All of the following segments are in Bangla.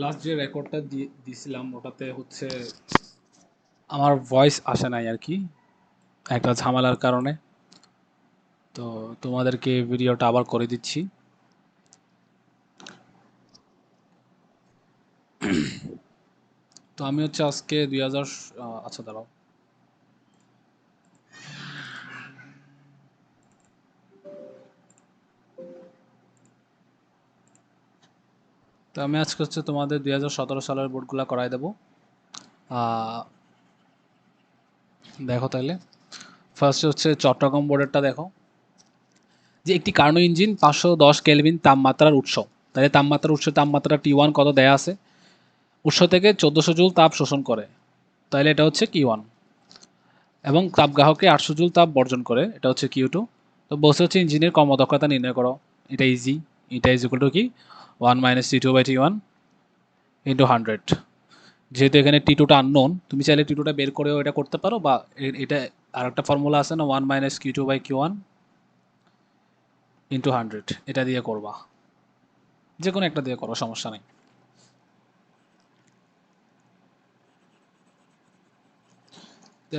লাস্ট যে রেকর্ডটা দিছিলাম ওটাতে হচ্ছে আমার ভয়েস আসে নাই আর কি, একটা ঝামেলার কারণে। তো তোমাদেরকে ভিডিওটা আবার করে দিচ্ছি। তো আমি হচ্ছে আজকে 2000, আচ্ছা দাঁড়াও, তো আমি আজকে হচ্ছে তোমাদের 2017 সালের বোর্ডগুলো করাই দেবো। দেখো তাহলে, ফার্স্ট হচ্ছে চট্টগ্রাম বোর্ডেরটা দেখো, যে একটি কার্নো ইঞ্জিন 510 কেলভিন তাপমাত্রার উৎস। তাহলে তাপমাত্রার উৎস, তাপমাত্রা T1 কত দেয়া আছে, উৎস থেকে 1400 জুল তাপ শোষণ করে, তাহলে এটা হচ্ছে Q1। এবং তাপগ্রাহকে 800 জুল তাপ বর্জন করে, এটা হচ্ছে Q2। তো বসে হচ্ছে ইঞ্জিনের কর্মদক্ষতা নির্ণয় করো, এটা ইজি। এটা ইজ ইকুয়াল টু কি, 1 - T2/T1 ইন্টু 100। যেহেতু এখানে T2টা আননোন, তুমি চাইলে T2টা বের করেও এটা করতে পারো, বা এটা আরেকটা ফর্মুলা আছে না, 1 - Q2/Q1 ইন্টু 100, এটা দিয়ে করবা। যে কোনো একটা দিয়ে করো, সমস্যা নেই।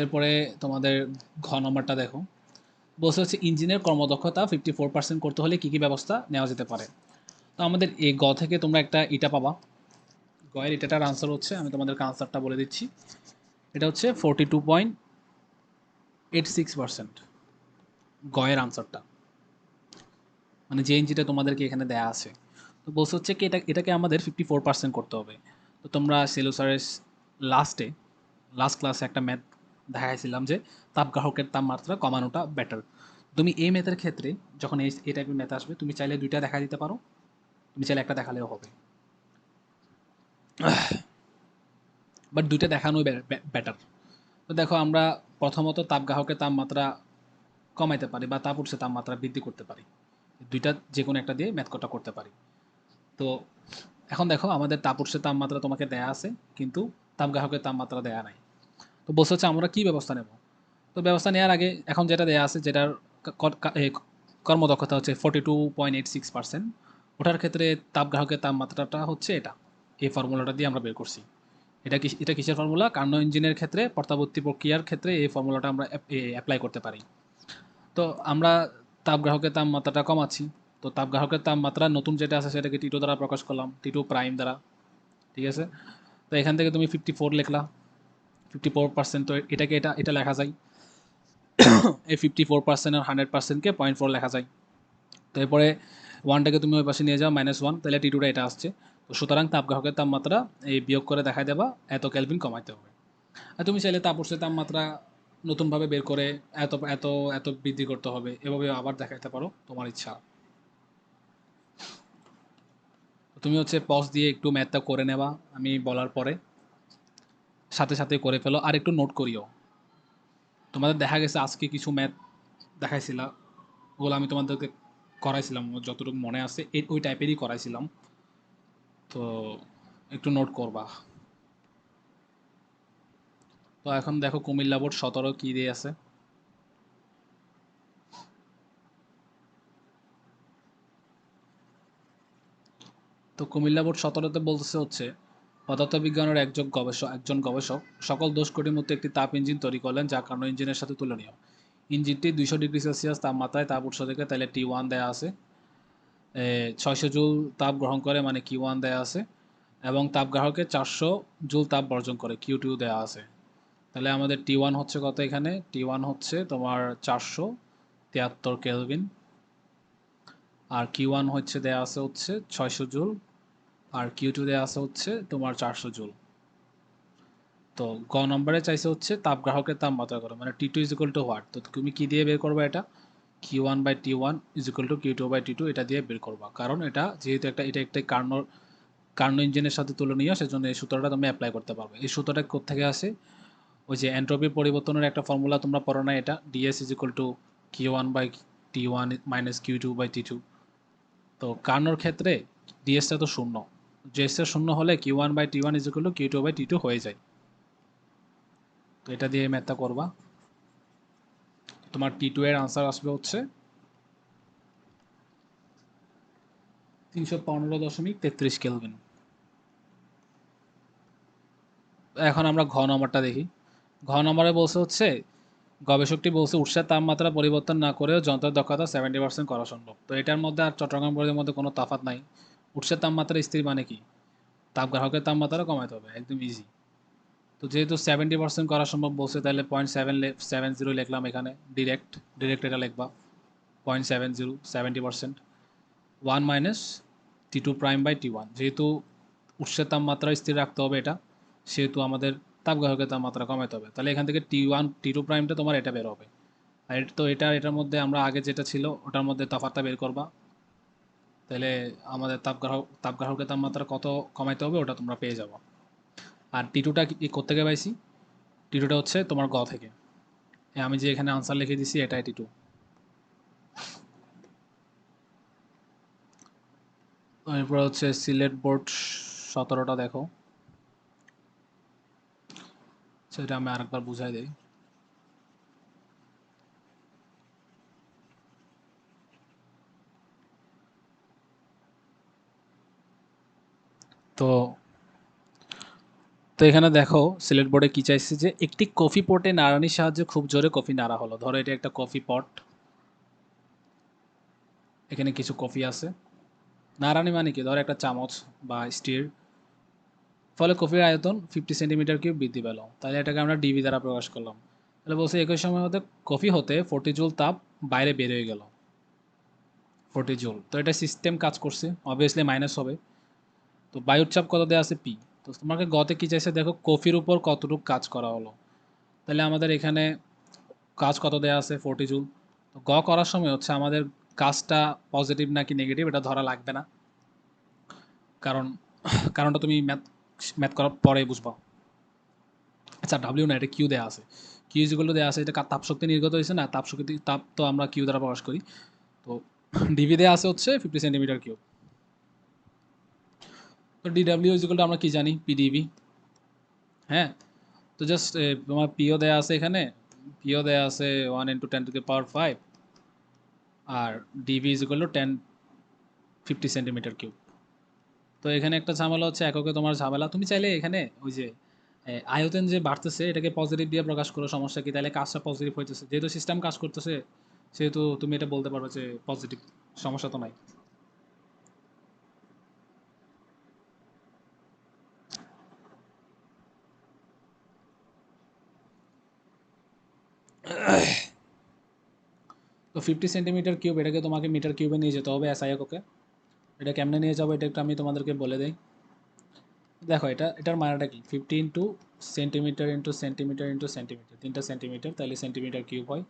এরপরে তোমাদের ঘ নম্বরটা দেখো, বলছে হচ্ছে ইঞ্জিনের কর্মদক্ষতা 54% করতে হলে কী কী ব্যবস্থা নেওয়া যেতে পারে। তো আমাদের এই গ থেকে তোমরা একটা ইটা পাবা। গয়ের এটাটার আনসার হচ্ছে, আমি তোমাদেরকে আনসারটা বলে দিচ্ছি, এটা হচ্ছে 42.86%। গয়ের আনসারটা, মানে যে ইঞ্জিটা তোমাদেরকে এখানে দেয়া আছে। তো বলছে হচ্ছে কি, এটাকে আমাদের 54% করতে হবে। তো তোমরা সেলুসারের লাস্টে, লাস্ট ক্লাসে একটা ম্যাথ দেখাইছিলাম যে তাপগ্রাহকের তাপমাত্রা কমানোটা বেটার। তুমি এই ম্যাথের ক্ষেত্রে যখন এই টাইপের ম্যাথ আসবে, তুমি চাইলে দুইটা দেখা দিতে পারো, তুমি চাইলে একটা দেখালেও হবে, বাট দুইটা দেখানোই বেটার। তো দেখো, আমরা প্রথমত তাপগ্রাহকের তাপমাত্রা কমাইতে পারি বা তাপ উৎসের তাপমাত্রা বৃদ্ধি করতে পারি, দুইটা যে কোনো একটা দিয়ে ম্যাথটা করতে পারি। তো এখন দেখো, আমাদের তাপ উৎসের তাপমাত্রা তোমাকে দেয়া আছে, কিন্তু তাপগ্রাহকের তাপমাত্রা দেয়া নাই। তো বলছে হচ্ছে আমরা কি ব্যবস্থা নেব। তো ব্যবস্থা নেওয়ার আগে এখন যেটা দেয়া আছে, যেটার কর্মদক্ষতা হচ্ছে 42.86%, ওটার ক্ষেত্রে তাপগ্রাহকের তাপমাত্রাটা হচ্ছে এটা, এই ফর্মুলাটা দিয়ে আমরা বের করছি। এটা কিসের ফর্মুলা, কার্নো ইঞ্জিনের ক্ষেত্রে পর্তাবর্তী প্রক্রিয়ার ক্ষেত্রে এই ফর্মুলাটা আমরা অ্যাপ্লাই করতে পারি। তো আমরা তাপগ্রাহকের তাপমাত্রাটা কমাচ্ছি। তো তাপগ্রাহকের তাপমাত্রা নতুন যেটা আছে সেটাকে T2 দ্বারা প্রকাশ করলাম, T2 প্রাইম দ্বারা। ঠিক আছে, তো এখান থেকে তুমি 54 লিখলা, 54%। তো এটাকে এটা এটা লেখা যায়, এই 54% আর 100%কে 0.4 লেখা যায়। তো এরপরে ওয়ানটাকে তুমি ওই পাশে নিয়ে যাও, -1, তাহলে T2টা এটা আসছে। তো সুতরাং তাপগ্রাহকের তাপমাত্রা এই বিয়োগ করে দেখাই দেবা এত কেলভিন কমাইতে হবে। আর তুমি চাইলে তাপ উৎসের তাপমাত্রা নতুনভাবে বের করে এত এত এত বৃদ্ধি করতে হবে, এভাবে আবার দেখাইতে পারো, তোমার ইচ্ছা। তুমি হচ্ছে পজ দিয়ে একটু ম্যাথটা করে নেবা, আমি বলার পরে সাথে সাথে করে ফেলো, আর একটু নোট করিও। তোমাদের দেখা গেছে আজকে কিছু ম্যাথ দেখাইছিলা, ওগুলো আমি তোমাদেরকে করাইছিলাম, যতটুকু মনে আছে ওই টাইপেরই করাইছিলাম। তো একটু নোট করবা। তো এখন দেখো কুমিল্লা বোর্ড 17 কি দিয়ে আছে। তো কুমিল্লা বোর্ড 17-তে বলতেছে হচ্ছে, পদার্থবিজ্ঞানের একজন গবেষক সকল দোষ কোটির মধ্যে একটি তাপ ইঞ্জিন তৈরি করলেন, যা কার্নো ইঞ্জিনের সাথে তুলনীয়। ইঞ্জিনটি 200 ডিগ্রি সেলসিয়াস তাপমাত্রায় তাপ উৎস থেকে, তাহলে T1 দেয়া আছে, 600 জুল তাপ গ্রহণ করে মানে Q1 দেয়া আছে, এবং তাপগ্রাহকে 400 জুল তাপ বর্জন করে Q2 দেয়া আছে। তাহলে আমাদের T1 হচ্ছে কত, এখানে T1 হচ্ছে তোমার 473 কেলভিন, আর Q1 হচ্ছে দেয়া আছে হচ্ছে 600 জুল, আর Q2 দেয়া আছে হচ্ছে তোমার 400 জুল। তো গ নম্বরে চাইছে হচ্ছে তাপগ্রাহকের তাপমাত্রা করো, মানে T2 is equal two what. তো তুমি কি দিয়ে বের করবে এটা, Q1/T1 is equal two Q2/T2, এটা দিয়ে বের করবা। কারণ এটা যেহেতু এটা একটা কার্নো ইঞ্জিনের সাথে তুলনীয়, সেজন্য এই সূত্রটা তুমি অ্যাপ্লাই করতে পারবে। এই সূত্রটা কোত্থেকে আসে, ওই যে এন্ট্রপি পরিবর্তনের একটা ফর্মুলা তোমরা পড়ো না, এটা DS is equal two Q1/T1 minus Q2/T2। তো কার্নোর ক্ষেত্রে ডিএসটা তো শূন্য, ডিএসটা শূন্য হলে Q1/T1 is equal two Q2/T2 হয়ে যায়। তো এটা দিয়ে ম্যাথটা করবা, তোমার T2 এর আনসার আসবে হচ্ছে 315.33 কেলভিন। এখন আমরা ঘ নম্বরটা দেখি। ঘ নম্বরে বলছে হচ্ছে গবেষকটি বলছে উৎসের তাপমাত্রা পরিবর্তন না করেও যন্ত্রের দক্ষতা 70% করা সম্ভব। তো এটার মধ্যে আর চট্টগ্রাম বোর্ডের মধ্যে কোনো তফাৎ নাই। উৎসের তাপমাত্রা স্থির মানে কি? তাপগ্রাহকের তাপমাত্রা কমাতে হবে, একদম ইজি। তো যেহেতু 70% করা সম্ভব বলছে, তাহলে 0.770 লিখলাম এখানে। ডিরেক্ট এটা লিখবা 0.70, 70%। 1 মাইনাস T2 প্রাইম/T1, যেহেতু উৎসের তাপমাত্রা স্থির রাখতে হবে এটা, সেহেতু আমাদের তাপগ্রাহকের তাপমাত্রা কমাতে হবে। তাহলে এখান থেকে T2 প্রাইমটা তোমার এটা বের হবে। আর তো এটার মধ্যে আমরা আগে যেটা ছিল ওটার মধ্যে তফাৎটা বের করবা। তাহলে আমাদের তাপগ্রাহকের তাপমাত্রা কত কমাইতে হবে ওটা তোমরা পেয়ে যাবো। আর T2টা কোত্থেকে পাইছি? T2টা হচ্ছে তোমার গ থেকে। আমি যে এখানে আনসার লিখে দিছি এটাই T2। এরপর হচ্ছে সিলেট বোর্ড 17টা দেখো, সেটা আমি আরেকবার বুঝাই দিই। তো তো এখানে দেখো সিলেট বোর্ডে কি চাইছে, যে একটি কফি পটে নাড়ানির সাহায্যে খুব জোরে কফি নাড়া হলো। ধরো এটা একটা কফি পট, এখানে কিছু কফি আছে। নাড়ানি মানে কি? ধরো একটা চামচ বা স্টির, ফলে কফির আয়তন 50 সেন্টিমিটার কিউব বৃদ্ধি পেল। তাহলে এটাকে আমরা ডিবি দ্বারা প্রকাশ করলাম। তাহলে বলছে একই সময় হতে কফি হতে 40 জুল তাপ বাইরে বের হয়ে গেল। 40 জুল, তো এটা সিস্টেম কাজ করছে, অবভিয়াসলি মাইনাস হবে। তো বায়ুর চাপ কত দেওয়া আছে? পি। তো তোমাকে গতে কি চাইছে দেখো, কফির উপর কতটুকু কাজ করা হলো। তাহলে আমাদের এখানে কাজ কত দেওয়া আছে? 40 জুল। তো গ করার সময় হচ্ছে আমাদের কাজটা পজিটিভ নাকি নেগেটিভ এটা ধরা লাগবে না, কারণ কারণটা তুমি ম্যাথ ম্যাথ করার পরে বুঝবা। আচ্ছা ডাব্লিউ না, এটা কিউ দেওয়া আছে। কিউ যেগুলো দেওয়া আছে, এটা তাপ শক্তি নির্গত হয়েছে না, তাপ তো আমরা কিউ দ্বারা প্রকাশ করি। তো ডিভি দেওয়া আছে হচ্ছে 50 সেন্টিমিটার কিউব। তো ডিডাব্লিউ যেগুলো আমরা কি জানি? পিডিবি। হ্যাঁ, তো জাস্ট তোমার পিও দেওয়া আছে এখানে, পিও দেওয়া আছে 1 × 10⁵ আর D V is equal to 50 centimetre cube. তো এখানে একটা ঝামেলা হচ্ছে এককে তোমার ঝামেলা, তুমি চাইলে এখানে ওই যে আয়তন যে বাড়তেছে এটাকে পজিটিভ দিয়ে প্রকাশ করো, সমস্যা কি? তাহলে কাজটা পজিটিভ হইতেছে, যেহেতু সিস্টেম কাজ করতেছে সেহেতু তুমি এটা বলতে পারো যে পজিটিভ, সমস্যা তো নাই। তো 50 সেন্টিমিটার কিউব এটাকে তোমাকে মিটার কিউবে নিয়ে যেতে হবে এসআই এককে। এটা কেমনে নিয়ে যাবো এটা একটু আমি তোমাদেরকে বলে দিই। দেখো এটার মানেটা কি? 50 × সেন্টিমিটার × সেন্টিমিটার × সেন্টিমিটার, 3টা সেন্টিমিটার, তাহলে সেন্টিমিটার কিউব হয়।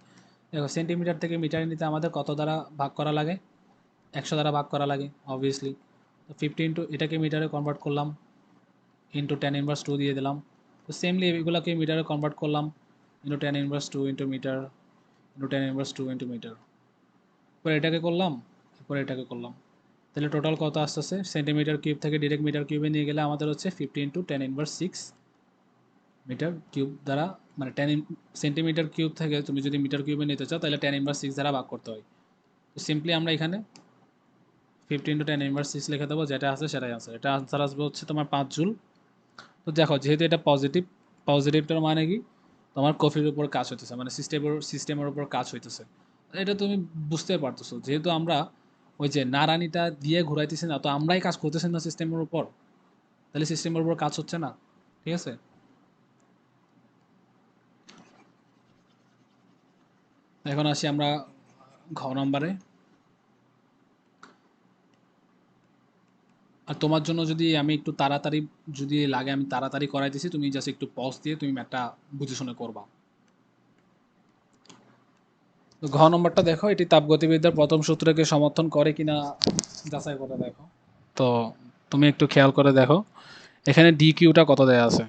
দেখো সেন্টিমিটার থেকে মিটারে নিতে আমাদের কত দ্বারা ভাগ করা লাগে? 100 দ্বারা ভাগ করা লাগে অবভিয়াসলি। তো 50 এটাকে মিটারে কনভার্ট করলাম, × 10⁻² দিয়ে দিলাম। তো সেমলি এগুলোকে মিটারে কনভার্ট করলাম, × 10⁻² মিটার, × 10⁻² এরপর এটাকে করলাম, এরপর এটাকে করলাম। তাহলে টোটাল কত আসতেছে? সেন্টিমিটার কিউব থেকে ডিরেক্ট মিটার কিউবে নিয়ে গেলে আমাদের হচ্ছে 50 × 10⁻6 মিটার কিউব দ্বারা, মানে 10 সেন্টিমিটার কিউব থেকে তুমি যদি মিটার কিউবে নিতে চাও তাহলে 10⁻6 দ্বারা ভাগ করতে হয়। তো সিম্পলি আমরা এখানে 50 × 10⁻6 লিখে দেবো, যেটা আছে সেটাই আছে। এটা আনসার আসবে হচ্ছে তোমার 5 জুল। তো দেখো যেহেতু এটা পজিটিভ, পজিটিভটার মানে কি? তোমার কফির উপর কাজ হইতেছে, মানে সিস্টেমের উপর কাজ হইতেছে। এটা তুমি বুঝতে পারতেছো, যেহেতু আমরা ওই যে নাড়ানিটা দিয়ে ঘুরাইতেছি না, তো আমরাই কাজ করতেছি না সিস্টেমের উপর, তাহলে সিস্টেমের উপর কাজ হচ্ছে না। ঠিক আছে, এখন আসি আমরা ঘ নম্বরে। আর তোমার জন্য যদি আমি একটু তাড়াতাড়ি যদি লাগে আমি তাড়াতাড়ি করাই দিছি, তুমি জাস্ট একটু পজ দিয়ে তুমি ম্যাথটা বুঝে শুনে করবা। তো ঘ নম্বরটা দেখো, এটি তাপগতিবিদ্যার প্রথম সূত্রকে সমর্থন করে কিনা যাচাই করে দেখো। তো তুমি একটু খেয়াল করে দেখো এখানে ডি কিউটা কত দেয়া আছে।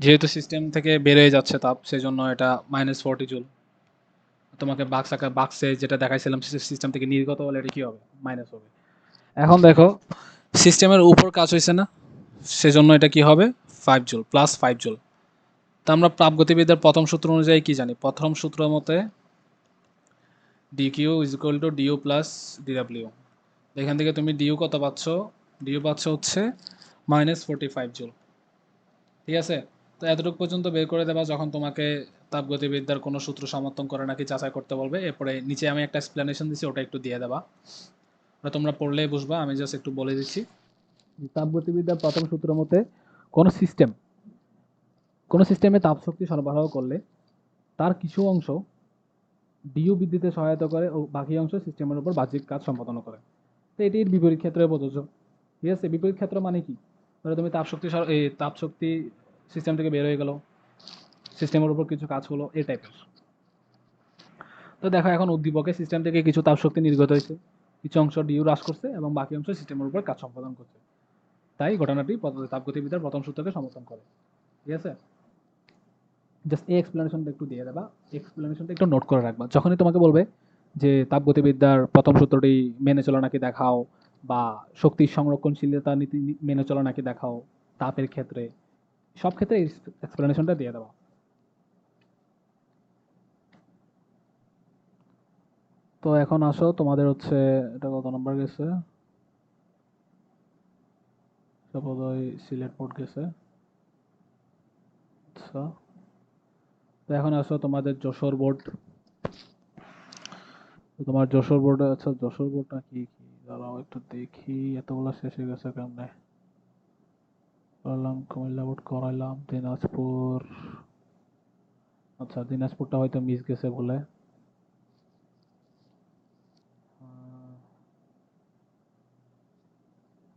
যেহেতু সিস্টেম থেকে বেরোয় যাচ্ছে তাপ, সেই জন্য এটা -40 জুল। তোমাকে বাক্সে যেটা দেখাইছিলাম সিস্টেম থেকে নির্গত হলে এটা কি হবে? মাইনাস হবে। এখন দেখো সিস্টেমের উপর কাজ হয়েছে না, সেজন্য এটা কি হবে? 5 জুল, +5 জুল। তো আমরা তাপগতিবিদ্যার প্রথম সূত্র অনুযায়ী কি জানি? প্রথম সূত্র মতে d Q is equal to d U plus d W. এখান থেকে তুমি ডিউ কত পাচ্ছ? ডিউ পাচ্ছ হচ্ছে -45 জুল। ঠিক আছে? তো এতটুকু পর্যন্ত বের করে দেবা যখন তোমাকে তাপগতিবিদ্যার কোনো সূত্র সমর্থন করে নাকি যাচাই করতে বলবে, এরপরে নিচে আমি একটা এক্সপ্লেনেশন দিচ্ছি, ওটা একটু দিয়ে দেবা। ওটা তোমরা পড়লেই বুঝবা, আমি জাস্ট একটু বলে দিচ্ছি। তাপগতিবিদ্যার প্রথম সূত্র মতে কোনো সিস্টেম কোনো সিস্টেমে তাপ শক্তি সরবরাহ করলে তার কিছু অংশ ডিউ বৃদ্ধিতে সহায়তা করে ও বাকি অংশ সিস্টেমের উপর বাহ্যিক কাজ সম্পাদন করে। তো এটির বিপরীত ক্ষেত্রে প্রযোজ্য। ঠিক আছে? বিপরীত ক্ষেত্র মানে কি? ধরো তুমি তাপ শক্তি সিস্টেম থেকে বের হয়ে গেল, সিস্টেমের উপর কিছু কাজ হলো, এই টাইপের। তো দেখো এখন উদ্দীপকে সিস্টেম থেকে কিছু তাপ শক্তি নির্গত হয়েছে, কিছু অংশ ডিউ হ্রাস করছে এবং বাকি অংশ সিস্টেমের উপর কাজ সম্পাদন করছে। তাই ঘটনাটি তাপগতিবিদ্যার প্রথম সূত্রকে সমর্থন করে। ঠিক আছে? জাস্ট এই এক্সপ্লেনেশনটা একটু দিয়ে দেবা, এক্সপ্লেনেশনটা একটু নোট করে রাখবা। যখনই তোমাকে বলবে যে তাপগতিবিদ্যার প্রথম সূত্রটি মেনে চলো নাকি দেখাও, বা শক্তির সংরক্ষণশীলতা নীতি মেনে চলো নাকি দেখাও, তাপের ক্ষেত্রে, সব ক্ষেত্রে এই এক্সপ্লেনেশনটা দিয়ে দেওয়া। তো এখন আসো তোমাদের হচ্ছে, এটা কত নম্বর গেছে? বোধহয় সিলেট বোর্ড গেছে। আচ্ছা, তো এখন আসো তোমাদের যশোর বোর্ড। তো তোমার যশোর বোর্ডে, আচ্ছা যশোর বোর্ডটা কি কি দাঁড়াও একটু দেখি, এতগুলো শেষ হয়ে গেছে কেমনে। করলাম কুমিল্লা বোর্ড, করাইলাম দিনাজপুর। আচ্ছা দিনাজপুরটা হয়তো মিস গেছে বলে।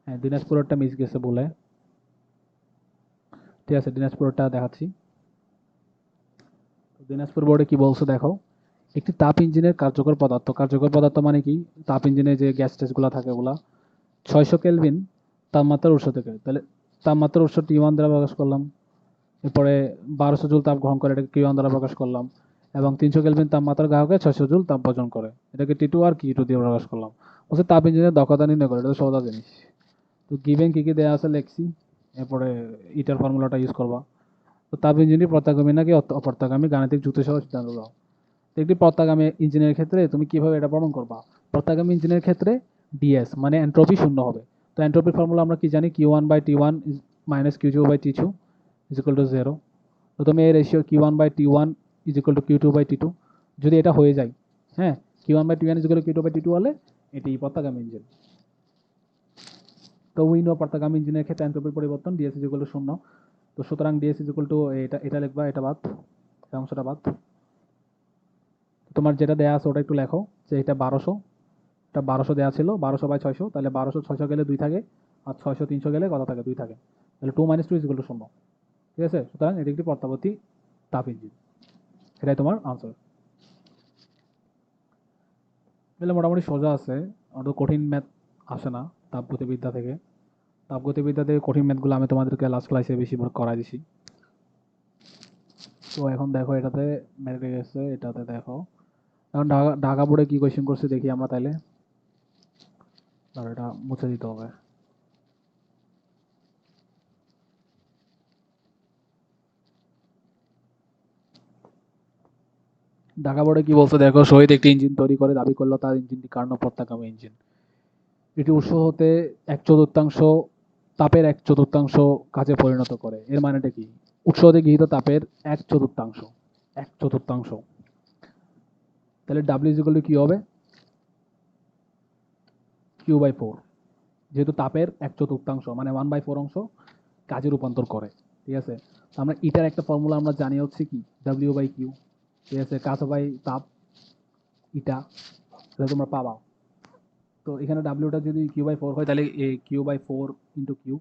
হ্যাঁ দিনাজপুরটা মিস গেছে বলে। ঠিক আছে দিনাজপুরটা দেখাচ্ছি। দিনাজপুর বোর্ডে কি বলছো দেখো, একটি তাপ ইঞ্জিনের কার্যকর পদার্থ মানে কি? তাপ ইঞ্জিনে যে গ্যাস টেসগুলো থাকে ওগুলা 600 কেলভিন তাপমাত্রার উৎস থেকে, তাহলে তাপমাত্রার উৎস T1 দ্বারা প্রকাশ করলাম। এরপরে 1200 জুল তাপ গ্রহণ করে, এটাকে Q1 দ্বারা প্রকাশ করলাম। এবং 300 কেলভিন তাপমাত্রার গ্রাহকে 600 জুল তাপ বর্জন করে, এটাকে T2 আর Q2 দিয়ে প্রকাশ করলাম। বলছে তাপ ইঞ্জিনের দক্ষতা নির্ণয় করে, এটা তো সহজ জিনিস। তো গিভেন কি কি দেওয়া আছে লেখছি, এরপরে ইটার ফর্মুলাটা ইউজ করবা। তো তাপ ইঞ্জিনটি প্রত্যাগামী নাকি অপ্রত্যাগামী গাণিতিক যুক্তি সহ সিদ্ধান্ত দাও। তো একটি প্রত্যাগামী ইঞ্জিনের ক্ষেত্রে তুমি কিভাবে এটা প্রমাণ করবা? প্রত্যাগামী ইঞ্জিনের ক্ষেত্রে ডিএস মানে এন্ট্রপি শূন্য হবে। তো এন্ট্রপির ফর্মুলা আমরা কি জানি, Q1/T1 minus Q2/T2 is equal two 0। তো তুমি এই ratio Q1/T1 is equal two Q2/T2 যদি এটা হয়ে যায়, হ্যাঁ, Q1/T1 is equal two Q2/T2 হলে এটি প্রত্যাগামী ইঞ্জিন। তো উই নো প্রত্যাগামী ইঞ্জিনের ক্ষেত্রে এন্ট্রপির পরিবর্তন ডিএস ইজ ইকুয়াল টু 0। তো সুতরাং ডিএস ইজ ইকুয়াল টু এটা এটা লিখবা, এটা বাদ, এই অংশটা বাদ। তোমার যেটা দেয়া আছে ওটা একটু লেখো, যে এটা 1200, এটা 1200 দেওয়া ছিল, 1200/600, তাহলে 1200 600 গেলে 2 থাকে, আর 600 300 গেলে কত থাকে, 2 থাকে। তাহলে 2 - 2 ইজ ইকুয়াল টু 0। ঠিক আছে? সুতরাং এটি একটি প্রত্যাবর্তী তাপ ইঞ্জিন। এটাই তোমার আনসার। তাহলে মোটামুটি সোজা আছে, অত কঠিন ম্যাথ আসে না তাপগতিবিদ্যা থেকে। তাপগতিবিদ্যা থেকে কঠিন ম্যাথগুলো আমি তোমাদেরকে লাস্ট ক্লাসে বেশি করাই দিছি। তো এখন দেখো এটাতে মেরে গেছে, এটাতে দেখো এখন ঢাকা ঢাকা বোর্ডে কি কোয়েশ্চেন করছে দেখি আমরা তাইলে। আর এটা মুছে দিতে হবে। ঢাকা বোর্ডে কি বলছে দেখো, শহীদ একটি ইঞ্জিন তৈরি করে দাবি করলো তার ইঞ্জিনটি কার্নো প্রত্যাগামী ইঞ্জিন। এটি উৎস হতে 1/4 তাপের 1/4 কাজে পরিণত করে। এর মানেটা কি? উৎস হতে গৃহীত তাপের 1/4, 1/4। তাহলে ডাব্লিউ ইজ ইকুয়াল টু কি হবে? Q/4। যেহেতু তাপের 1/4 মানে 1/4 অংশ কাজে রূপান্তর করে। ঠিক আছে? তো আমরা এটার একটা ফর্মুলা আমরা জানি হচ্ছে কি, W/Q। ঠিক আছে? কাজ বাই তাপ, ইটা, এটা তোমরা পাবা। তো এখানে ডাব্লিউটা যদি Q/4 হয় তাহলে Q/4 into Q,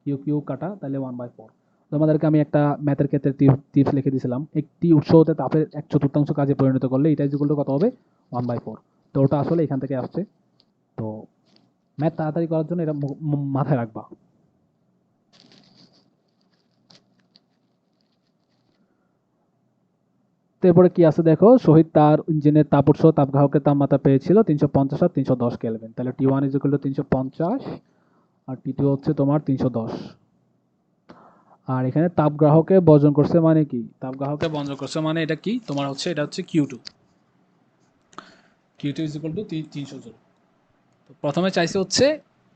Q Q কাটা, তাহলে 1/4। তোমাদেরকে আমি একটা ম্যাথের ক্ষেত্রে টিপস লিখে দিয়েছিলাম, একটি উৎস হতে তাপের 1/4 কাজে পরিণত করলে এটা ইকুয়াল টু কত হবে, 1/4। তো ওটা আসলে এখান থেকে আসছে। তো ম্যাথ তাড়াতাড়ি করার জন্য এটা মাথায় রাখবা। তো এরপরে কি আছে দেখো, শহীদ তার ইঞ্জিনের তাপ উৎস তাপ গ্রাহকের তাপমাত্রা পেয়েছিল 350 আর 310 কেলভিন। তাহলে T1 is equal two 350 R T2 হচ্ছে তোমার 310। আর এখানে তাপ গ্রাহকে বর্জন করছে মানে কি, তাপ গ্রাহকে বর্জন করছে মানে এটা কি তোমার হচ্ছে, এটা হচ্ছে Q2, Q2 is equal two 300 joule. তো প্রথমে চাইছে হচ্ছে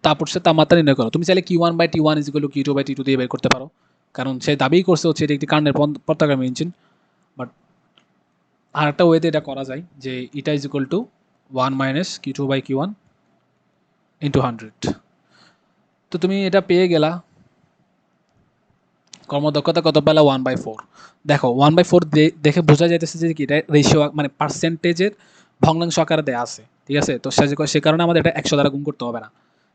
তাপ উৎসের তাপমাত্রা নির্ণয় করো। তুমি চাইলে Q1/T1 is equal two Q2/T2 দিয়ে বের করতে পারো, কারণ সে দাবি করছে হচ্ছে এটি একটি কার্নের পর্তাগামী ইঞ্জিন। বাট আর একটা ওয়েতে এটা করা যায় যে ইটা is equal two 1 - Q2/Q1 into 100। তো তুমি এটা পেয়ে গেলা, কর্মদক্ষতা কত পেলা 1/4। দেখো 1/4 দেখে বোঝা যাইতেছে যে কি এটা রেশিও মানে পার্সেন্টেজের ভগ্নাংশ আকারে দেওয়া আছে, ঠিক আছে। তো সে কারণে আমাদের এটা 100 দ্বারা গুণ করতে হবে না।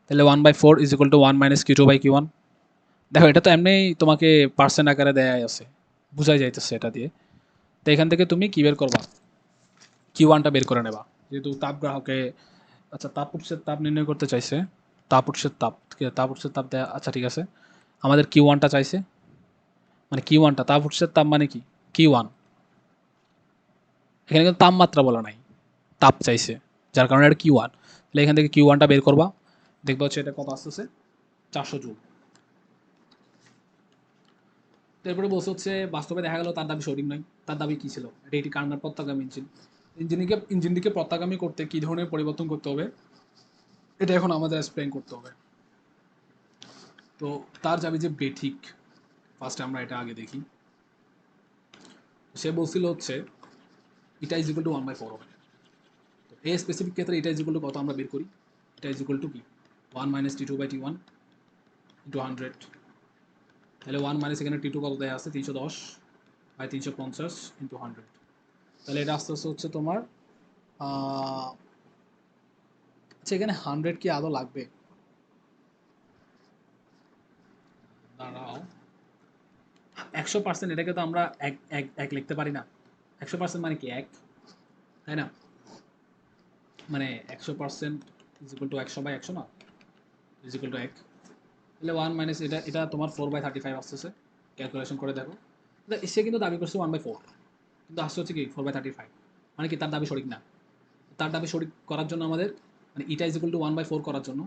তাহলে 1/4 ইজ ইকুয়াল টু 1 - Q2/Q1। দেখো এটা তো এমনিই তোমাকে পার্সেন্ট আকারে দেয়া আছে, বোঝাই যাইতেছে এটা দিয়ে। তো এখান থেকে তুমি কি বের করবা, Q1টা বের করে নেবা। যেহেতু তাপ গ্রাহকে, আচ্ছা তাপ উৎসের তাপ নির্ণয় করতে চাইছে, তাপ উৎসের তাপ দেয়া, আচ্ছা ঠিক আছে। আমাদের Q1টা চাইছে, মানে Q1টা তাপ উৎসের তাপ মানে কি Q1, এখানে কিন্তু তাপমাত্রা বলা নাই, তাপ চাইছে, যার কারণে এটা Q1। তাহলে এখান থেকে Q1টা বের করবা, দেখবা হচ্ছে এটা কত আসতেছে 400 জুল। তারপরে বলছে হচ্ছে বাস্তবে দেখা গেল তার দাবি সঠিক নয়। তার দাবি কি ছিল, এটা একটি কার্নার প্রত্যাগামী ইঞ্জিন। ইঞ্জিনটিকে প্রত্যাগামী করতে কি ধরনের পরিবর্তন করতে হবে এটা এখন আমাদের এক্সপ্লেইন করতে হবে। তো তার দাবি যে বেঠিক, ফার্স্টে আমরা এটা আগে দেখি। সে বলছিল হচ্ছে এটা ইজ ইকুয়াল টু 1/4 হবে। তো এই স্পেসিফিক ক্ষেত্রে এটা ইজ ইকুয়াল টু কত আমরা বের করি, এটা ইজ ইকুয়াল টু কি 1 - T2/T1 ইন্টু 100। তাহলে 1 মাইনাস এখানে T2 কত দেওয়া আছে 310/350 ইন্টু 100। তাহলে এটা আস্তে আস্তে হচ্ছে তোমার আচ্ছা এখানে 100 কি আদৌ লাগবে, দাঁড়াও 100%, এটাকে তো আমরা এক এক এক লিখতে পারি না। 100% মানে কি এক, তাই না? মানে 100% ইজ ইকুয়াল টু 100/100 না, ইজ ইকুয়াল টু 1। তাহলে 1 মাইনাস এটা এটা তোমার 4/35 আসতেছে, ক্যালকুলেশন করে দেখো। সে কিন্তু দাবি করছে 1/4, কিন্তু আসছে হচ্ছে কি 4/35, মানে কি তার দাবি সঠিক না। তার দাবি সঠিক করার জন্য আমাদের মানে ইটা ইজ ইকুয়াল টু 1/4 করার জন্য,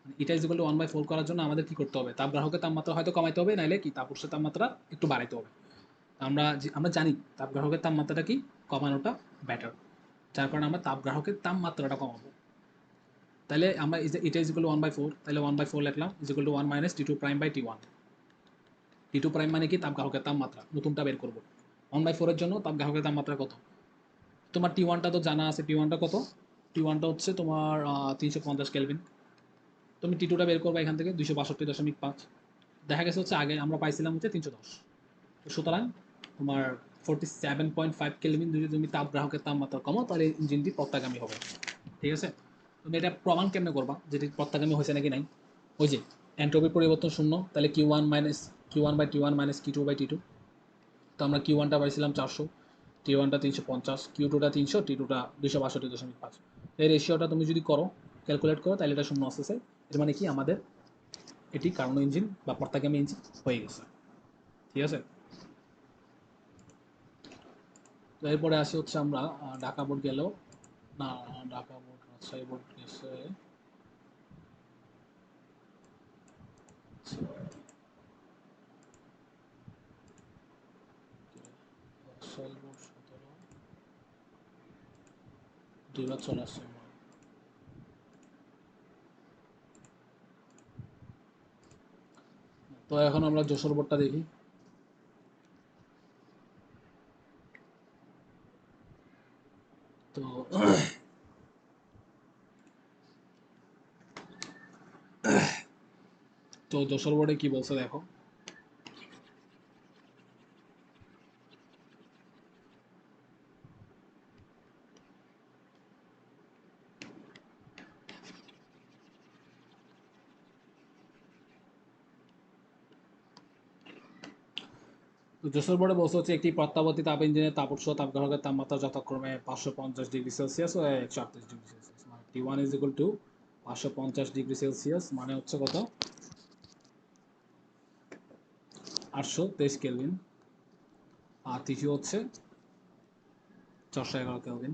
মানে ইটা ইজ ইকুয়াল টু 1/4 করার জন্য আমাদের কি করতে হবে, তাপ গ্রাহকের তাপমাত্রা হয়তো কমাইতে হবে, নাইলে কি তাপ উৎসের তাপমাত্রা একটু বাড়াইতে হবে। আমরা জানি তাপ গ্রাহকের তাপমাত্রাটা কি কমানোটা বেটার, যার কারণে আমরা তাপ গ্রাহকের তাপমাত্রাটা কমাবো। তাহলে আমরা এটা ইজ ইকুয়াল টু 1/4, তাহলে 1/4 লিখলাম is equal two 1 - T2'/T1। T2 prime মানে কি তাপ গ্রাহকের তাপমাত্রা, নতুনটা বের করবো। 1/4 এর জন্য তাপ গ্রাহকের তাপমাত্রা কত, তোমার T1টা তো জানা আছে, T1টা কত, T1টা হচ্ছে তোমার 350 কেলভিন। তুমি T2টা বের করবা এখান থেকে 262.5। দেখা গেছে হচ্ছে আগে আমরা পাইছিলাম হচ্ছে 310। তো সুতরাং তোমার 47.5 কেলভিন যদি তুমি তাপ গ্রাহকের তাপমাত্রা কমাও তাহলে ইঞ্জিনটি প্রত্যাগামী হবে, ঠিক আছে। তুমি এটা প্রমাণ কেমনে করবা যেটি প্রত্যাগামী হয়েছে নাকি নাই, ওই যে এন্ট্রপির পরিবর্তন শূন্য, তাহলে Q1/T1 - Q2/T2। তো আমরা Q1টা পাইছিলাম 400, T1টা 350, Q2টা 300, T2টা 262.5। এই রেশিওটা তুমি যদি করো, ক্যালকুলেট করো, তাহলে এটা শূন্য আসতেছে। এর মানে কি আমাদের এটি কার্নো ইঞ্জিন বা প্রত্যাগামী ইঞ্জিন হয়ে গেছে, ঠিক আছে। তো এরপরে আসি হচ্ছে আমরা ঢাকা বোর্ড গেল না, ঢাকা বোর্ড রাজশাহী বোর্ড গেছে, রাজশাহী বোর্ড 17 দুইবার চলে আসছে। তো এখন আমরা যশোর বোর্ডটা দেখি। তো তো যশোর বোর্ডে কি বলছে দেখো। তো যশোর বোর্ডে বলছে হচ্ছে একটি প্রত্যাবর্তী তাপ ইঞ্জিনের তাপ উৎস তাপ গ্রাহকের তাপমাত্রা যথাক্রমে 550 ডিগ্রি সেলসিয়াস ও 138 ডিগ্রি সেলসিয়াস, মানে T1 is equal two 550 degree Celsius, মানে হচ্ছে কত 823 কেলভিন, আর T2 হচ্ছে 411 কেলভিন।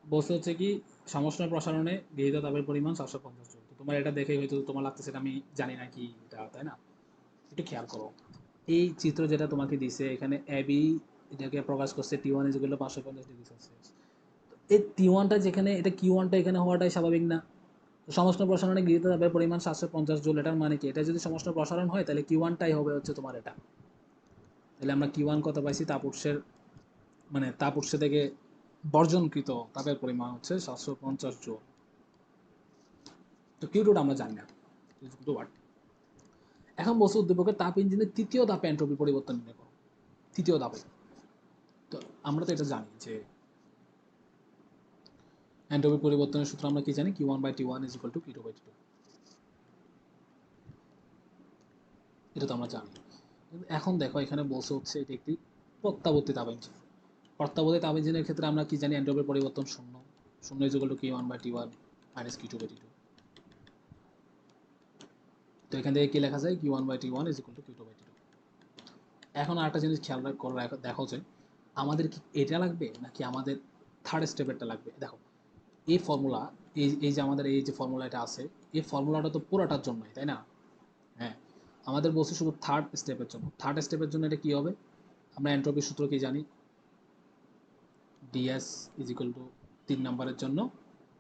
বলছে হচ্ছে কি সমষ্ণ প্রসারণে গৃহীত তাপের পরিমাণ 750 জুল। তো তোমার এটা দেখেই হয়তো তোমার লাগতেছে এটা আমি জানি না কি এটা, তাই না? একটু খেয়াল করো, এই চিত্র যেটা তোমাকে দিছে এখানে এবি এটাকে প্রকাশ করছে T1 is equal two 550 degree Celsius. এই T1টা যেখানে, এটা Q1টা এখানে হওয়াটাই স্বাভাবিক না, সমষ্ণ প্রসারণে গৃহীত তাপের পরিমাণ 750 জুল। এটার মানে কি? এটা যদি সমষ্ণ প্রসারণ হয় তাহলে Q1 টাই হবে হচ্ছে তোমার এটা। তাহলে আমরা Q1 কত পাইছি? তাপ উৎসের মানে তাপ উৎস থেকে বর্জনকৃত তাপের পরিমাণ হচ্ছে 750 জুল। তো Q2 টা আমরা জানি না। এখন বলছে উদ্দীপকের তাপ ইঞ্জিনের তৃতীয় ধাপে এন্ট্রপি পরিবর্তন নির্ণয় করো। তৃতীয় ধাপে, তো আমরা তো এটা জানি যে এন্ট্রপি পরিবর্তনের সূত্র আমরা কি জানি? Q1/T1 = Q2/T2। এটা তো আমরা জানি। এখন দেখো এখানে বলছে হচ্ছে এটি একটি প্রত্যাবর্তী তাপ ইঞ্জিন। প্রত্যাবর্তী তাপ ইঞ্জিনের ক্ষেত্রে আমরা কি জানি? এন্ট্রপির পরিবর্তন শূন্য। শূন্য = Q1/T1 - Q2/T2। তো এখান থেকে কি লেখা যায়? Q1/T1 = Q2/T2। এখন আরেকটা জিনিস খেয়াল করে দেখো যে আমাদের কি এটা লাগবে নাকি আমাদের থার্ড স্টেপেরটা লাগবে? দেখো এই ফর্মুলা, এই যে আমাদের এই যে ফর্মুলাটা আছে, এই ফর্মুলাটা তো পুরোটার জন্যই, তাই না? হ্যাঁ, আমাদের বলছে শুধু থার্ড স্টেপের জন্য। থার্ড স্টেপের জন্য এটা কি হবে? আমরা এন্ট্রপির সূত্র কি জানি? ds = 3 নম্বরের জন্য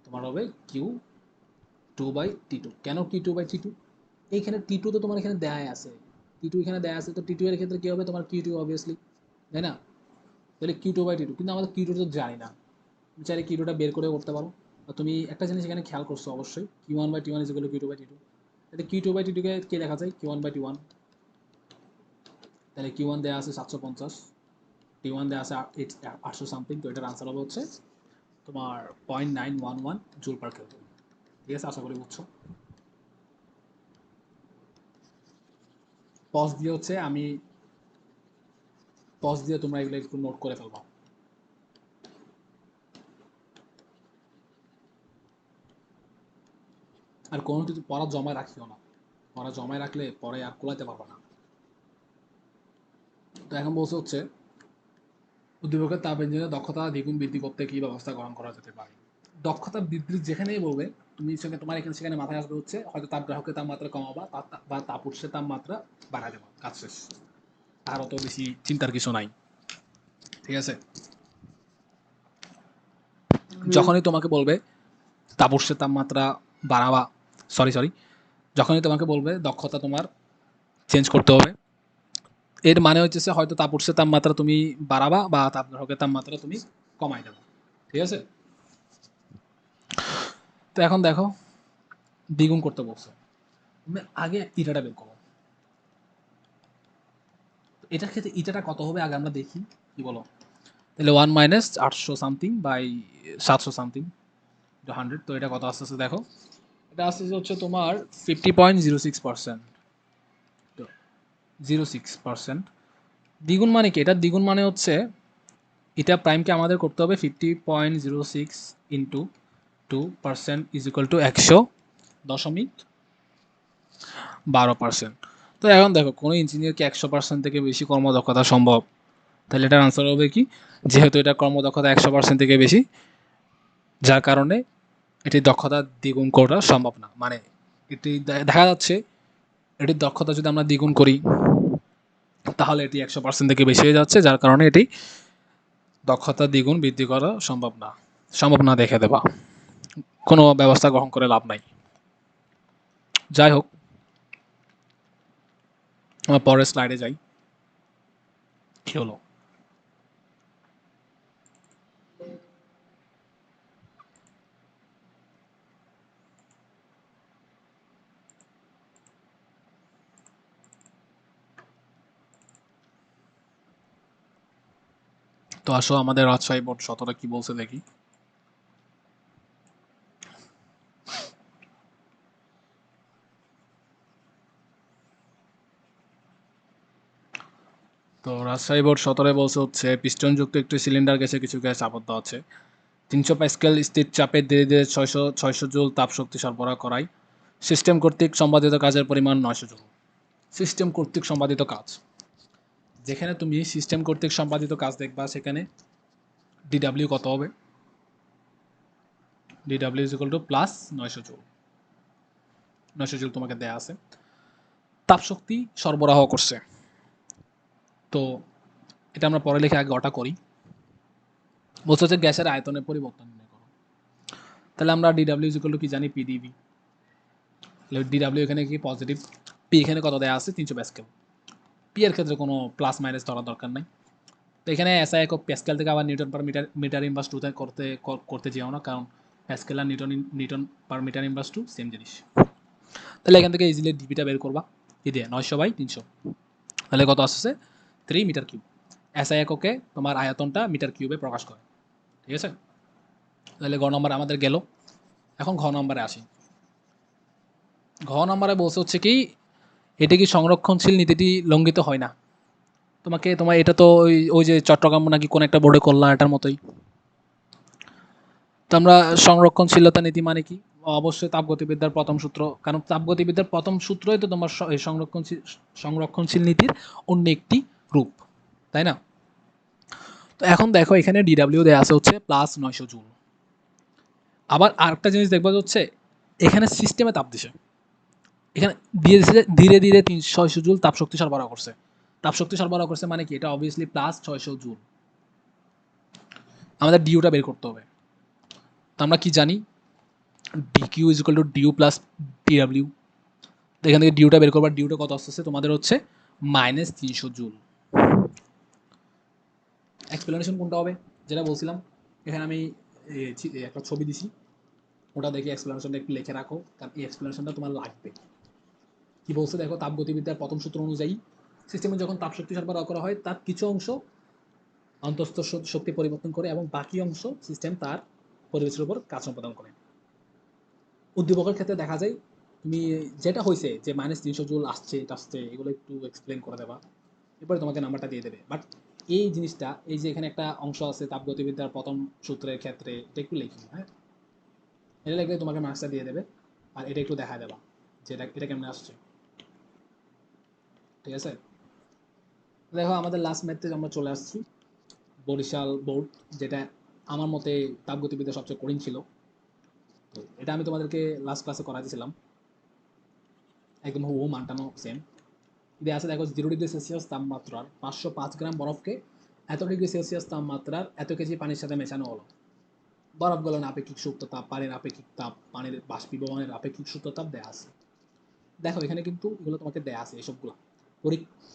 তোমার হবে Q2/T2। কেন Q2/T2? এইখানে T2 তো তোমার এখানে দেয়াই আছে, T2 এখানে দেয়া আছে, তো T2 এর ক্ষেত্রে কি হবে? তোমার Q2 অবভিয়াসলি, তাই না? তাহলে Q2/T2, কিন্তু আমাদের Q2 তো জানি না। তুমি চাইলে Q2 টা বের করে করতে পারো। আর তুমি একটা জিনিস এখানে খেয়াল করছো অবশ্যই, Q1/T1 = Q2/T2। তাহলে Q2/T2 কে কি লেখা যায়? Q1/T1। তাহলে Q1 দেওয়া আছে 750, T1 দেওয়া আছে 800 সামথিং। তো এটার আনসার হবে হচ্ছে তোমার 0.911 জুল পার কেলভিন। ঠিক আছে, আশা করি বুঝছো। পজ দিয়ে হচ্ছে আমি পজ দিয়ে তোমরা এগুলো একটু নোট করে ফেলবা। আর কোনো কিছু পড়া জমায় রাখিও না, পড়া জমায় রাখলে পরে আর কোলাতে পারবা না। তো এখন বলছে হচ্ছে উদ্দীপকের তাপ ইঞ্জিনের দক্ষতা দ্বিগুণ বৃদ্ধি করতে কি ব্যবস্থা গ্রহণ করা যেতে পারে? দক্ষতা বৃদ্ধির যেখানেই বলবে তুমি সঙ্গে তোমার এখানে সেখানে মাথায় আসবে হচ্ছে হয়তো তাপ গ্রাহকের তাপমাত্রা কমাবা বা তাপ উৎসের তাপমাত্রা বাড়ায় দেবা, কাজ শেষ। আর অত বেশি চিন্তার কিছু নাই। ঠিক আছে, যখনই তোমাকে বলবে তাপ উৎসের তাপমাত্রা বাড়াবা, সরি, যখনই তোমাকে বলবে দক্ষতা তোমার চেঞ্জ করতে হবে, এর মানে হচ্ছে হয়তো তাপ উৎসের তাপমাত্রা তুমি বাড়াবা বা তাপ গ্রাহকের তাপমাত্রা তুমি কমাই দেবা। ঠিক আছে, তো এখন দেখো দ্বিগুণ করতে বলছো, তুমি আগে ইটাটা বের করো। এটার ক্ষেত্রে ইটাটা কত হবে আগে আমরা দেখি, কি বলো? তাহলে 1 - 800 সামথিং বাই 700 সামথিং 100। তো এটা কত আসতেছে দেখো, এটা আসতেছে হচ্ছে তোমার 50.06%। তো 06%। দ্বিগুণ মানে কি? এটা দ্বিগুণ মানে হচ্ছে এটা প্রাইমকে আমাদের করতে হবে 50.06 ইন্টু 2% = 100.12%। তো এখন দেখো কোনো ইঞ্জিনিয়ার কি 100% থেকে বেশি কর্মদক্ষতা সম্ভব? তাহলে এটার আনসার হবে কি? যেহেতু এটা কর্মদক্ষতা 100% থেকে বেশি, যার কারণে এটির দক্ষতা দ্বিগুণ করা সম্ভব না। মানে এটি দেখা যাচ্ছে এটির দক্ষতা যদি আমরা দ্বিগুণ করি তাহলে এটি 100% থেকে বেশি হয়ে যাচ্ছে, যার কারণে এটি দক্ষতা দ্বিগুণ বৃদ্ধি করা সম্ভব না দেখে দেবা। কোনো ব্যবস্থা গ্রহণ করে লাভ নাই। যাই হোক, আমরা পরের স্লাইডে যাই। কি হলো? তো আসো আমাদের রাজশাহী বোর্ড 17 কি বলছে দেখি। তো রাজশাহী বোর্ড 17 বলছে হচ্ছে পিস্টনযুক্ত একটি সিলিন্ডার গ্যাসে কিছু গ্যাস আবদ্ধ আছে। 300 প্যাসকেল স্থির চাপে ধীরে ধীরে 600 জুল তাপ শক্তি সরবরাহ করায় সিস্টেম কর্তৃক সম্পাদিত কাজের পরিমাণ 900 জুল। সিস্টেম কর্তৃক সম্পাদিত কাজ, যেখানে তুমি সিস্টেম কর্তৃক সম্পাদিত কাজ দেখবা সেখানে ডিডাব্লিউ কত হবে? DW = plus 900 joule. 900 জুল তোমাকে দেয়া আছে, তাপ শক্তি সরবরাহ করছে। তো এটা আমরা পরে লিখে আগে ওটা করি। বলছে হচ্ছে গ্যাসের আয়তনের পরিবর্তন নির্ণয় করো। তাহলে আমরা ডিডাব্লিউ কি জানি? পিডিভি। ডিডাব্লিউ এখানে কি পজিটিভ, পি এখানে কত দেওয়া আছে 300 প্যাসকেল। পি এর ক্ষেত্রে কোনো প্লাস মাইনাস ধরার দরকার নাই। তো এখানে এসআই একক প্যাসকেল থেকে আবার newton per metre metre inverse টুতে করতে যেও না, কারণ প্যাসকেল আর newton per metre inverse two same জিনিস। তাহলে এখান থেকে ইজিলি ডিপিটা বের করবা, কি দিয়ে 900/300, তাহলে কত আসছে 3 মিটার কিউব। এসআই এককে তোমার আয়তনটা মিটার কিউবে প্রকাশ করে, ঠিক আছে। তাহলে ঘ নম্বর আমাদের গেল। এখন ঘ নম্বরে আসি। ঘ নম্বরে বলছে হচ্ছে কি, এটা কি সংরক্ষণশীল নীতিটি লঙ্ঘিত হয় না। তোমার এটা তো ওই ওই যে চট্টগ্রাম নাকি কোন একটা বোর্ডে করলাম এটার মতোই। তো আমরা সংরক্ষণশীলতা নীতি মানে কি, অবশ্যই তাপগতিবিদ্যার প্রথম সূত্র, কারণ তাপগতিবিদ্যার প্রথম সূত্রই তো তোমার এই সংরক্ষণশীল নীতির অন্য একটি রূপ, তাই না। তো এখন দেখো এখানে ডিডাব্লিউ দেওয়া আছে হচ্ছে +900 জুল। আবার আরেকটা জিনিস দেখবা হচ্ছে এখানে সিস্টেমে তাপ দিছে, এখানে দিয়ে দিছে ধীরে ধীরে 600 জুল তাপশক্তি সরবরাহ করছে। তাপশক্তি সরবরাহ করছে মানে কি, এটা অবভিয়াসলি +600 জুল। আমাদের ডিউটা বের করতে হবে। তো আমরা কি জানি, d Q is equal to d U plus d W. তো এখান থেকে ডিউটা বের করবার, ডিউটা কত আসতেছে তোমাদের হচ্ছে -300 জুল। এক্সপ্লেনেশন কোনটা হবে, যেটা বলছিলাম এখানে আমি একটা ছবি দিছি, ওটা দেখে এক্সপ্লেনেশনটা একটু লিখে রাখো, কারণ এই এক্সপ্লেনেশনটা তোমার লাগবে। কি বলছে দেখো, তাপগতিবিদ্যার প্রথম সূত্র অনুযায়ী সিস্টেমে যখন তাপশক্তি সরবরাহ করা হয় তার কিছু অংশ অন্তঃস্থ শক্তি পরিবর্তন করে এবং বাকি অংশ সিস্টেম তার পরিবেশের উপর কাজ সম্পাদন করে। উদ্দীপকের ক্ষেত্রে দেখা যায় তুমি যেটা হয়েছে যে -300 জুল আসছে এটা আসছে এগুলো একটু এক্সপ্লেন করে দেবা, এরপরে তোমাকে নাম্বারটা দিয়ে দেবে। বাট এই জিনিসটা, এই যে এখানে একটা অংশ আছে তাপগতিবিদ্যার প্রথম সূত্রের ক্ষেত্রে, এটা একটু লিখি, হ্যাঁ, এটা লিখলে তোমাকে মার্কসটা দিয়ে দেবে। আর এটা একটু দেখা দেবা যে এটা কেমনে আসছে, ঠিক আছে। দেখো আমাদের লাস্ট ম্যাথে আমরা চলে আসছি, বরিশাল বোর্ড, যেটা আমার মতে তাপগতিবিদ্যা সবচেয়ে কঠিন ছিল। তো এটা আমি তোমাদেরকে লাস্ট ক্লাসে করা দিয়েছিলাম, একদম হুবহু মানটানো সেম। যদি আছে দেখো 0°C তাপমাত্রার 505 গ্রাম বরফকে এত°C তাপমাত্রার এত কেজি পানির সাথে মেশানো হলো। বরফ গলনের আপেক্ষিক সুপ্ততাপ, পানির আপেক্ষিক তাপ, পানির বাষ্পীভবনের আপেক্ষিক সুপ্ততাপ দেওয়া আছে। দেখো এখানে কিন্তু এগুলো তোমাকে দেওয়া আছে, এসবগুলো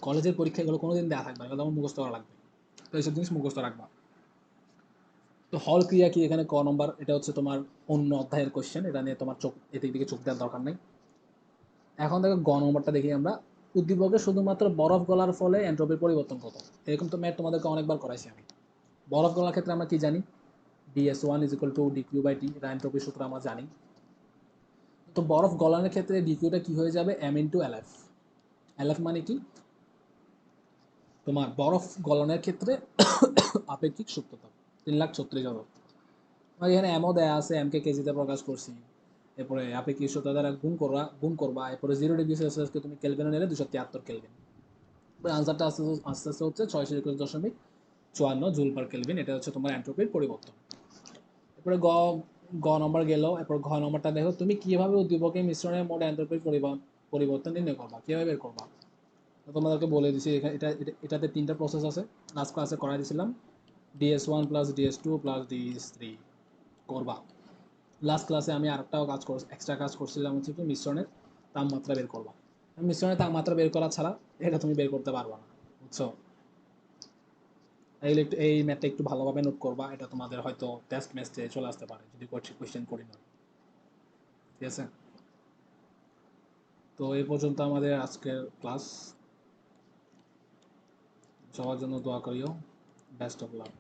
কলেজের পরীক্ষা এগুলো কোনোদিন দেওয়া থাকবে, এগুলো তোমার মুখস্থ করা লাগবে। তো এইসব জিনিস মুখস্থ রাখবা। তো হল ক্রিয়া কি, এখানে ক নম্বর, এটা হচ্ছে তোমার অন্য অধ্যায়ের কোশ্চেন, এটা নিয়ে তোমার চোখ এদিক দিকে চোখ দেওয়ার দরকার নেই। এখন দেখো গ নম্বরটা দেখি আমরা, উদ্দীপকে শুধুমাত্র বরফ গলার ফলে এন্ট্রপির পরিবর্তন কত। এরকম তো ম্যাথ তোমাদেরকে অনেকবার করাইছি আমি। বরফ গলার ক্ষেত্রে আমরা কি জানি, ds1 = dq/t, এটা এন্ট্রপির সূত্র আমরা জানি। তো বরফ গলানোর ক্ষেত্রে ডিকিউটা কি হয়ে যাবে, m × lf। lf মানে কি, তোমার বরফ গলনের ক্ষেত্রে আপেক্ষিক সুপ্ততাপ 3,36,000। আমার এখানে এমও দেয়া আছে, এমকে কেজিতে প্রকাশ করছি। এরপরে আপেক্ষিক সুপ্ততা দ্বারা গুণ করবা, এরপরে 0°C তুমি কেলভিনে নিলে 273 কেলভিন। আনসারটা আস্তে আস্তে আস্তে হচ্ছে 621.54 জুল পার কেলভিন। এটা হচ্ছে তোমার এন্ট্রপির পরিবর্তন। এরপরে গ গ নম্বর গেল। এরপর ঘ নম্বরটা দেখো, তুমি কিভাবে উদ্দীপকের মিশ্রণের মোট এন্ট্রপির পরিবর্তন নির্ণয় করবা, কিভাবে বের করবা। তোমাদেরকে বলে দিছি, এটাতে 3টা প্রসেস আছে, লাস্ট ক্লাসে করাই দিয়েছিলাম। ds1 + ds2 + ds3 করবা। লাস্ট ক্লাসে আমি আরেকটাও এক্সট্রা কাজ করছিলাম, হচ্ছে কি মিশ্রণের তাপমাত্রা বের করবা। মিশ্রণের তাপমাত্রা বের করা ছাড়া এটা তুমি বের করতে পারবা না, বুঝছো। এই ম্যাথটা একটু ভালোভাবে নোট করবা, এটা তোমাদের হয়তো টেস্ট ম্যাথে চলে আসতে পারে যদি কোয়েশ্চেন করি না, ঠিক আছে। তো এই পর্যন্ত আমাদের আজকের ক্লাস। সবার জন্য দোয়া করিও, বেস্ট অফ লাক।